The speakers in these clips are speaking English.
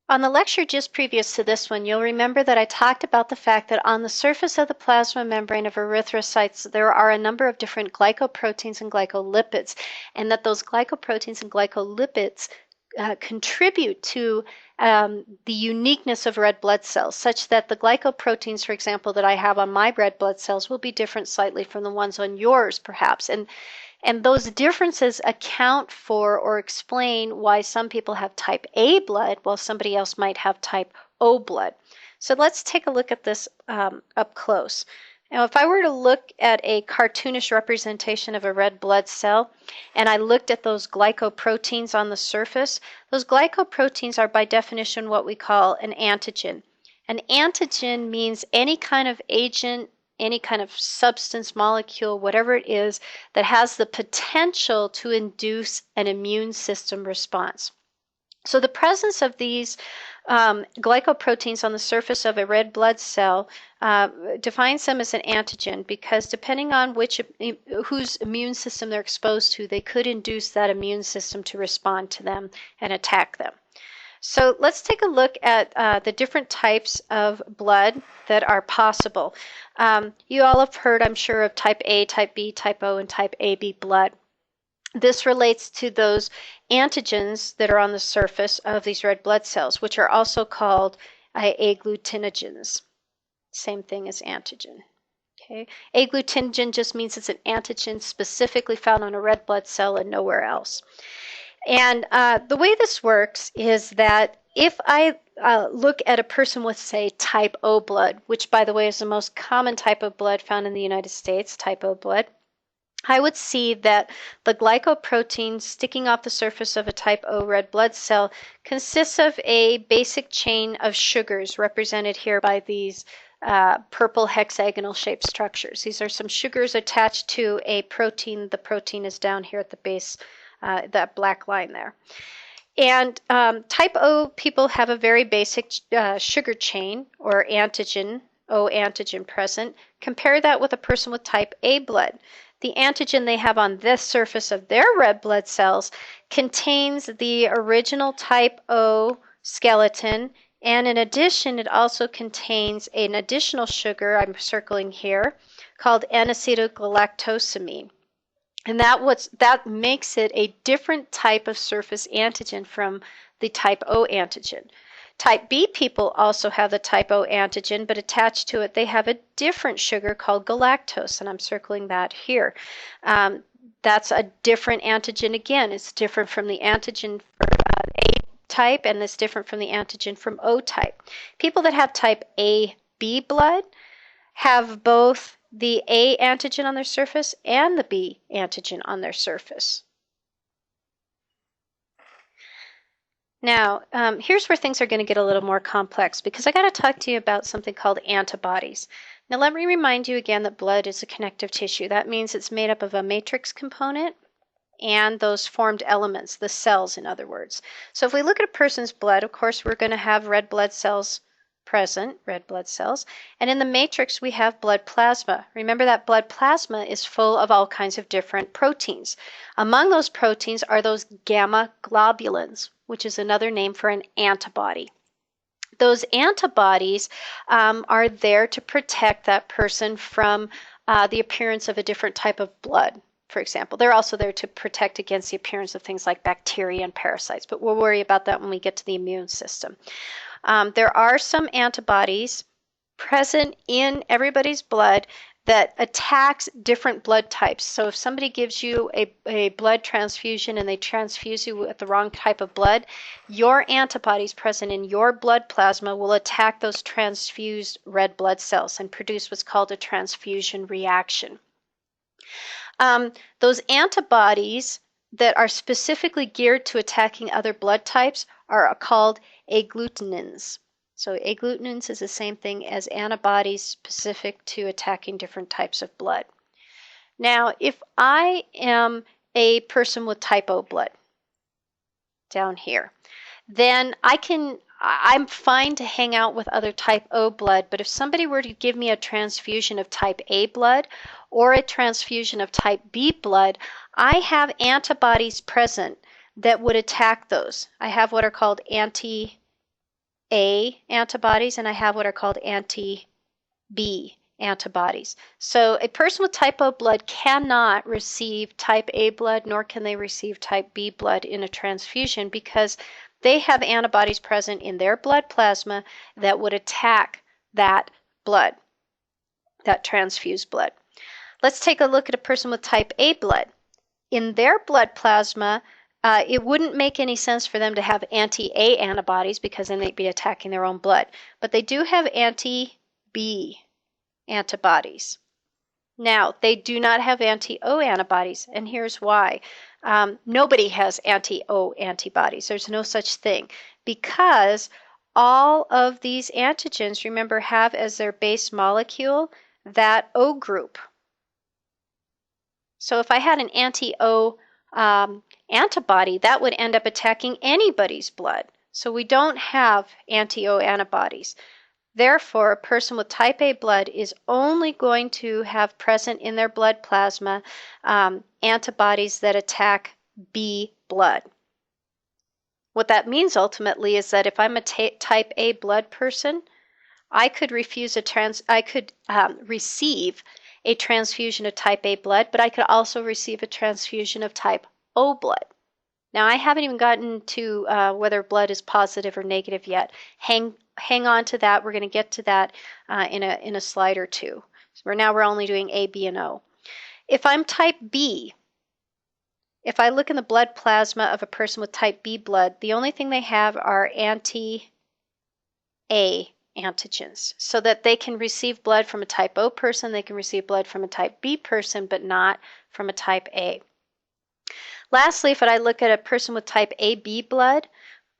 On the lecture just previous to this one, you'll remember that I talked about the fact that on the surface of the plasma membrane of erythrocytes, there are a number of different glycoproteins and glycolipids, and that those glycoproteins and glycolipids contribute to the uniqueness of red blood cells, such that the glycoproteins, for example, that I have on my red blood cells will be different slightly from the ones on yours, perhaps. And those differences account for or explain why some people have type A blood while somebody else might have type O blood. So let's take a look at this up close. Now, if I were to look at a cartoonish representation of a red blood cell, and I looked at those glycoproteins on the surface, those glycoproteins are by definition what we call an antigen. An antigen means any kind of agent, any kind of substance, molecule, whatever it is, that has the potential to induce an immune system response. So the presence of these glycoproteins on the surface of a red blood cell defines them as an antigen because depending on whose immune system they're exposed to, they could induce that immune system to respond to them and attack them. So let's take a look at the different types of blood that are possible. You all have heard, I'm sure, of type A, type B, type O, and type AB blood. This relates to those antigens that are on the surface of these red blood cells, which are also called agglutinogens. Same thing as antigen. Okay. Agglutinogen just means it's an antigen specifically found on a red blood cell and nowhere else. And the way this works is that if I look at a person with, say, type O blood, which, by the way, is the most common type of blood found in the United States, type O blood, I would see that the glycoprotein sticking off the surface of a type O red blood cell consists of a basic chain of sugars represented here by these purple hexagonal shaped structures. These are some sugars attached to a protein. The protein is down here at the base, that black line there. And type O people have a very basic sugar chain or antigen, O antigen present. Compare that with a person with type A blood. The antigen they have on this surface of their red blood cells contains the original type O skeleton, and in addition, it also contains an additional sugar I'm circling here called N-acetylgalactosamine. And that makes it a different type of surface antigen from the type O antigen. Type B people also have the type O antigen, but attached to it they have a different sugar called galactose, and I'm circling that here. That's a different antigen again. It's different from the antigen for A type, and it's different from the antigen from O type. People that have type AB blood have both the A antigen on their surface and the B antigen on their surface. Now, here's where things are going to get a little more complex because I got to talk to you about something called antibodies. Now, let me remind you again that blood is a connective tissue. That means it's made up of a matrix component and those formed elements, the cells, in other words. So if we look at a person's blood, of course, we're going to have red blood cells present, red blood cells, and in the matrix we have blood plasma. Remember that blood plasma is full of all kinds of different proteins. Among those proteins are those gamma globulins, which is another name for an antibody. Those antibodies are there to protect that person from the appearance of a different type of blood. For example, they're also there to protect against the appearance of things like bacteria and parasites, but we'll worry about that when we get to the immune system. There are some antibodies present in everybody's blood that attacks different blood types. So if somebody gives you a blood transfusion and they transfuse you with the wrong type of blood, your antibodies present in your blood plasma will attack those transfused red blood cells and produce what's called a transfusion reaction. Those antibodies that are specifically geared to attacking other blood types are called agglutinins. So agglutinins is the same thing as antibodies specific to attacking different types of blood. Now, if I am a person with type O blood down here, then I'm fine to hang out with other type O blood, but if somebody were to give me a transfusion of type A blood or a transfusion of type B blood, I have antibodies present that would attack those. I have what are called antibodies A antibodies, and I have what are called anti-B antibodies. So a person with type O blood cannot receive type A blood, nor can they receive type B blood in a transfusion because they have antibodies present in their blood plasma that would attack that blood, that transfused blood. Let's take a look at a person with type A blood. In their blood plasma, it wouldn't make any sense for them to have anti-A antibodies because then they'd be attacking their own blood. But they do have anti-B antibodies. Now, they do not have anti-O antibodies, and here's why. Nobody has anti-O antibodies. There's no such thing because all of these antigens, remember, have as their base molecule that O group. So if I had an anti-O antibody, that would end up attacking anybody's blood. So we don't have anti-O antibodies. Therefore, a person with type A blood is only going to have present in their blood plasma antibodies that attack B blood. What that means ultimately is that if I'm a type A blood person, I could receive a transfusion of type A blood, but I could also receive a transfusion of type O blood. Now, I haven't even gotten to whether blood is positive or negative yet. Hang on to that. We're going to get to that in a slide or two. So we're only doing A, B, and O. If I'm type B, if I look in the blood plasma of a person with type B blood, the only thing they have are anti-A antigens, so that they can receive blood from a type O person, they can receive blood from a type B person, but not from a type A. Lastly, if I look at a person with type AB blood,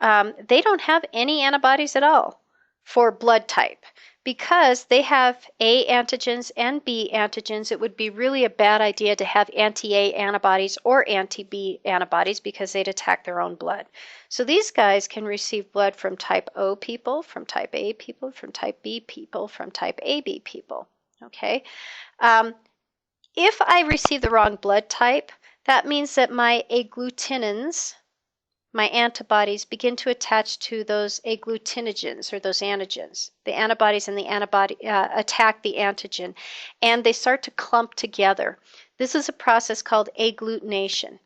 they don't have any antibodies at all for blood type. Because they have A antigens and B antigens, it would be really a bad idea to have anti-A antibodies or anti-B antibodies because they'd attack their own blood. So these guys can receive blood from type O people, from type A people, from type B people, from type AB people. Okay? If I receive the wrong blood type, that means that my agglutinins, my antibodies, begin to attach to those agglutinogens or those antigens. The antibodies and the antibody attack the antigen, and they start to clump together. This is a process called agglutination,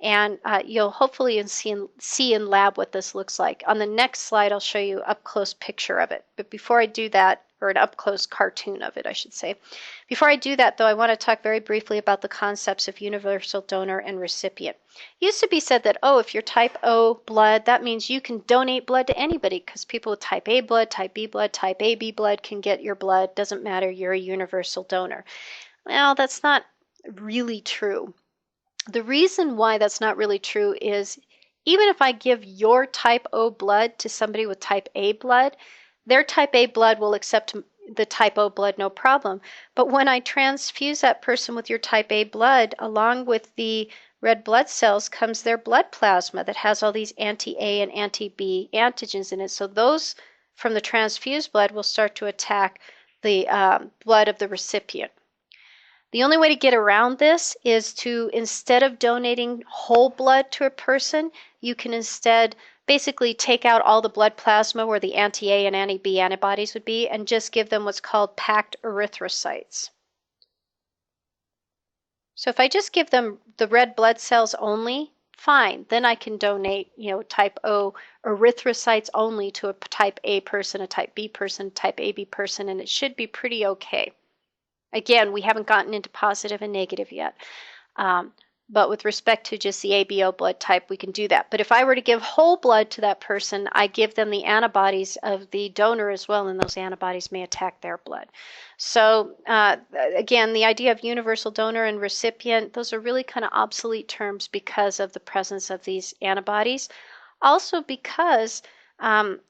and you'll hopefully see in lab what this looks like. On the next slide, I'll show you an up-close picture of it. But before I do that, or an up-close cartoon of it, I should say. Before I do that, though, I want to talk very briefly about the concepts of universal donor and recipient. It used to be said that, oh, if you're type O blood, that means you can donate blood to anybody because people with type A blood, type B blood, type AB blood can get your blood. Doesn't matter, you're a universal donor. Well, that's not really true. The reason why that's not really true is even if I give your type O blood to somebody with type A blood, their type A blood will accept the type O blood, no problem. But when I transfuse that person with your type A blood, along with the red blood cells comes their blood plasma that has all these anti-A and anti-B antigens in it. So those from the transfused blood will start to attack the blood of the recipient. The only way to get around this is to, instead of donating whole blood to a person, you can instead basically take out all the blood plasma where the anti-A and anti-B antibodies would be and just give them what's called packed erythrocytes. So if I just give them the red blood cells only, fine. Then I can donate, type O erythrocytes only to a type A person, a type B person, a type AB person, and it should be pretty okay. Again, we haven't gotten into positive and negative yet. But with respect to just the ABO blood type, we can do that. But if I were to give whole blood to that person, I give them the antibodies of the donor as well, and those antibodies may attack their blood. So again, the idea of universal donor and recipient, those are really kind of obsolete terms because of the presence of these antibodies. Also because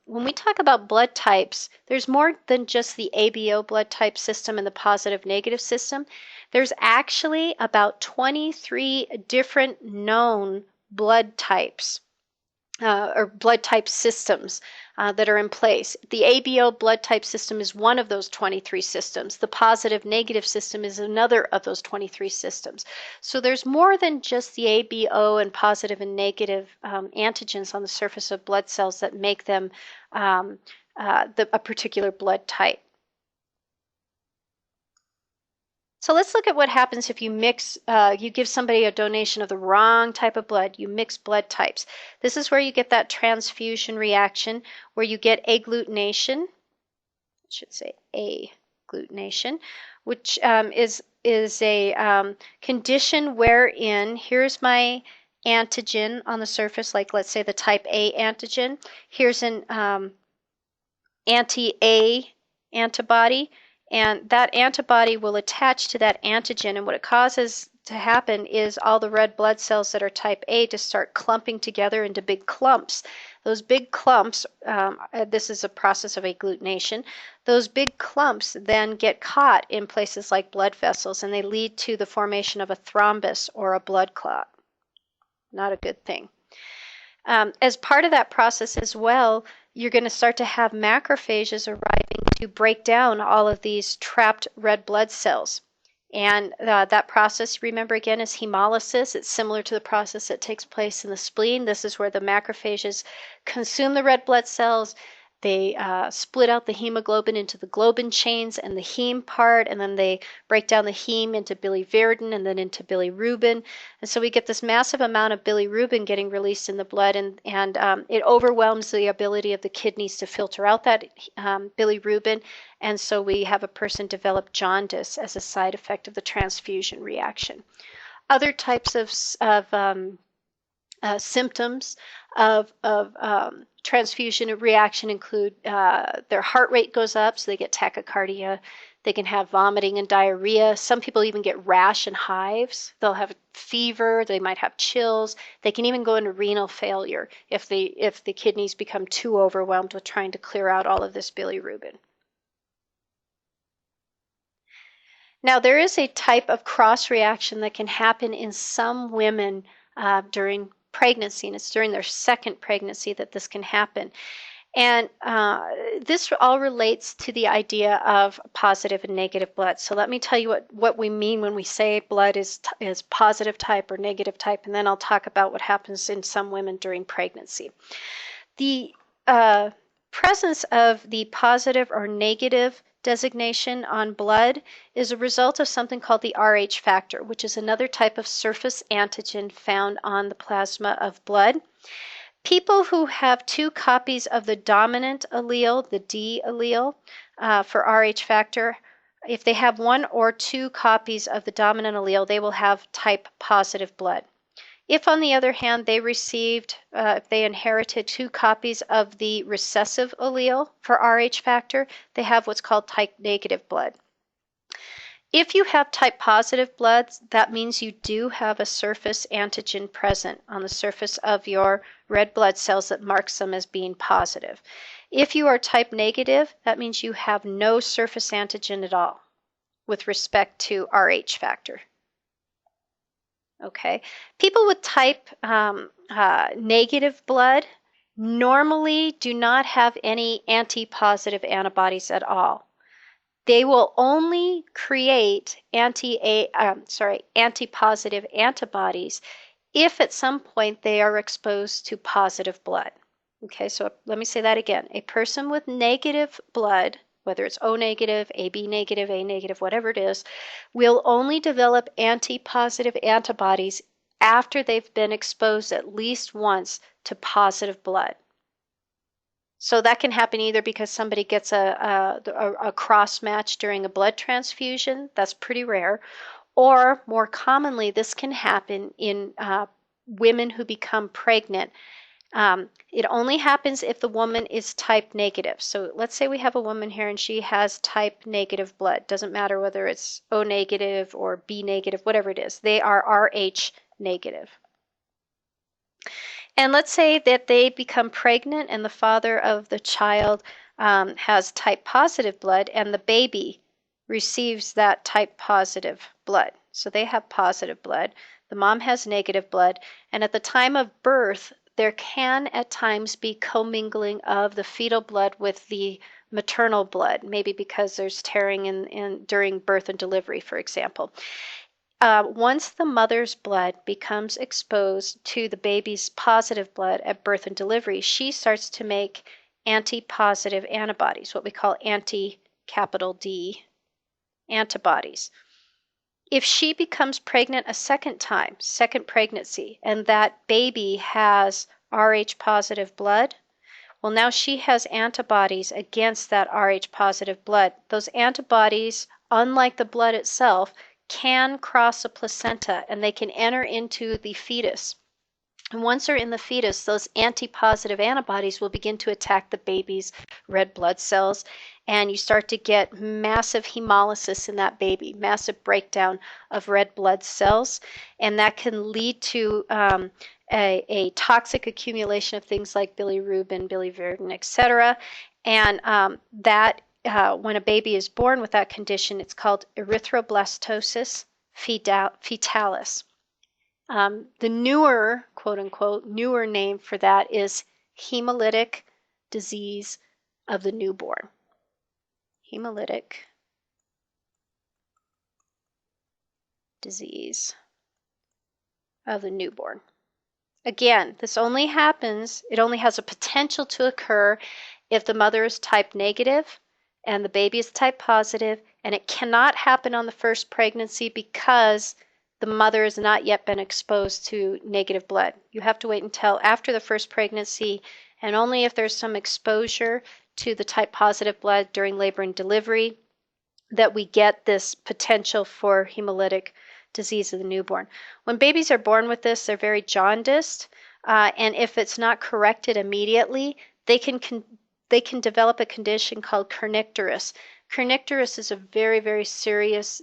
when we talk about blood types, there's more than just the ABO blood type system and the positive-negative system. There's actually about 23 different known blood types. or blood type systems that are in place. The ABO blood type system is one of those 23 systems. The positive negative system is another of those 23 systems. So there's more than just the ABO and positive and negative antigens on the surface of blood cells that make them a particular blood type. So let's look at what happens if you mix, you give somebody a donation of the wrong type of blood. You mix blood types. This is where you get that transfusion reaction, where you get agglutination. I should say agglutination, which is a condition wherein here's my antigen on the surface, like let's say the type A antigen. Here's an anti-A antibody. And that antibody will attach to that antigen, and what it causes to happen is all the red blood cells that are type A to start clumping together into big clumps. Those big clumps, this is a process of agglutination, those big clumps then get caught in places like blood vessels, and they lead to the formation of a thrombus or a blood clot. Not a good thing. As part of that process as well, you're going to start to have macrophages arriving to break down all of these trapped red blood cells. And that process, remember again, is hemolysis. It's similar to the process that takes place in the spleen. This is where the macrophages consume the red blood cells. They split out the hemoglobin into the globin chains and the heme part, and then they break down the heme into biliverdin and then into bilirubin. And so we get this massive amount of bilirubin getting released in the blood, and it overwhelms the ability of the kidneys to filter out that bilirubin. And so we have a person develop jaundice as a side effect of the transfusion reaction. Other types of symptoms of transfusion reaction include their heart rate goes up, so they get tachycardia. They can have vomiting and diarrhea. Some people even get rash and hives. They'll have fever. They might have chills. They can even go into renal failure if the kidneys become too overwhelmed with trying to clear out all of this bilirubin. Now, there is a type of cross reaction that can happen in some women during pregnancy, and it's during their second pregnancy that this can happen. And this all relates to the idea of positive and negative blood. So let me tell you what we mean when we say blood is positive type or negative type, and then I'll talk about what happens in some women during pregnancy. The presence of the positive or negative designation on blood is a result of something called the Rh factor, which is another type of surface antigen found on the plasma of blood. People who have 2 copies of the dominant allele, the D allele, for Rh factor, if they have 1 or 2 copies of the dominant allele, they will have type positive blood. If, on the other hand, they received, if they inherited 2 copies of the recessive allele for Rh factor, they have what's called type negative blood. If you have type positive blood, that means you do have a surface antigen present on the surface of your red blood cells that marks them as being positive. If you are type negative, that means you have no surface antigen at all with respect to Rh factor. Okay, people with type negative blood normally do not have any anti-positive antibodies at all. They will only create anti-positive antibodies if at some point they are exposed to positive blood. Okay, so let me say that again. A person with negative blood, whether it's O negative, AB negative, A negative, whatever it is, will only develop anti-positive antibodies after they've been exposed at least once to positive blood. So that can happen either because somebody gets a cross match during a blood transfusion, that's pretty rare, or more commonly, this can happen in women who become pregnant. It only happens if the woman is type negative. So let's say we have a woman here and she has type negative blood. Doesn't matter whether it's O negative or B negative, whatever it is. They are Rh negative. And let's say that they become pregnant and the father of the child has type positive blood and the baby receives that type positive blood. So they have positive blood. The mom has negative blood. And at the time of birth, there can at times be commingling of the fetal blood with the maternal blood, maybe because there's tearing during birth and delivery, for example. Once the mother's blood becomes exposed to the baby's positive blood at birth and delivery, she starts to make anti-positive antibodies, what we call anti-capital D antibodies. If she becomes pregnant a second time, second pregnancy, and that baby has Rh positive blood, well, now she has antibodies against that Rh positive blood. Those antibodies, unlike the blood itself, can cross a placenta and they can enter into the fetus. And once they're in the fetus, those anti-positive antibodies will begin to attack the baby's red blood cells, and you start to get massive hemolysis in that baby, massive breakdown of red blood cells, and that can lead to a toxic accumulation of things like bilirubin, biliverdin, etc. And when a baby is born with that condition, it's called erythroblastosis fetalis. The newer, quote unquote, newer name for that is hemolytic disease of the newborn. Hemolytic disease of the newborn. Again, this only happens, it only has a potential to occur if the mother is type negative and the baby is type positive, and it cannot happen on the first pregnancy because the mother has not yet been exposed to negative blood. You have to wait until after the first pregnancy, and only if there's some exposure to the type positive blood during labor and delivery that we get this potential for hemolytic disease of the newborn. When babies are born with this, they're very jaundiced, and if it's not corrected immediately, they can develop a condition called kernicterus. Kernicterus is a very, very serious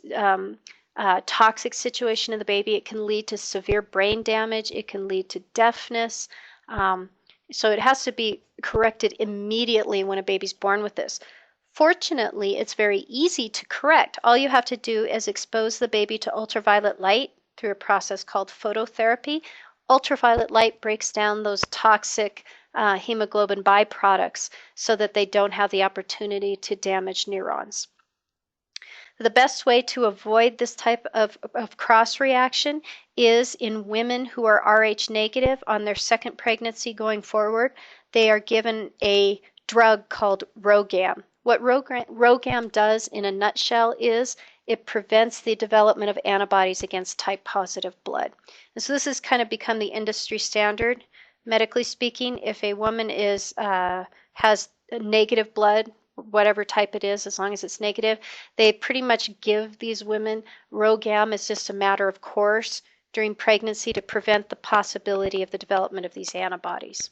toxic situation in the baby. It can lead to severe brain damage. It can lead to deafness. So it has to be corrected immediately when a baby's born with this. Fortunately, it's very easy to correct. All you have to do is expose the baby to ultraviolet light through a process called phototherapy. Ultraviolet light breaks down those toxic hemoglobin byproducts so that they don't have the opportunity to damage neurons. The best way to avoid this type of cross reaction is in women who are Rh negative on their second pregnancy going forward. They are given a drug called RhoGAM. What RhoGAM does in a nutshell is it prevents the development of antibodies against type positive blood. And so this has kind of become the industry standard. Medically speaking, if a woman has negative blood, whatever type it is, as long as it's negative, they pretty much give these women RhoGAM as just a matter of course during pregnancy to prevent the possibility of the development of these antibodies.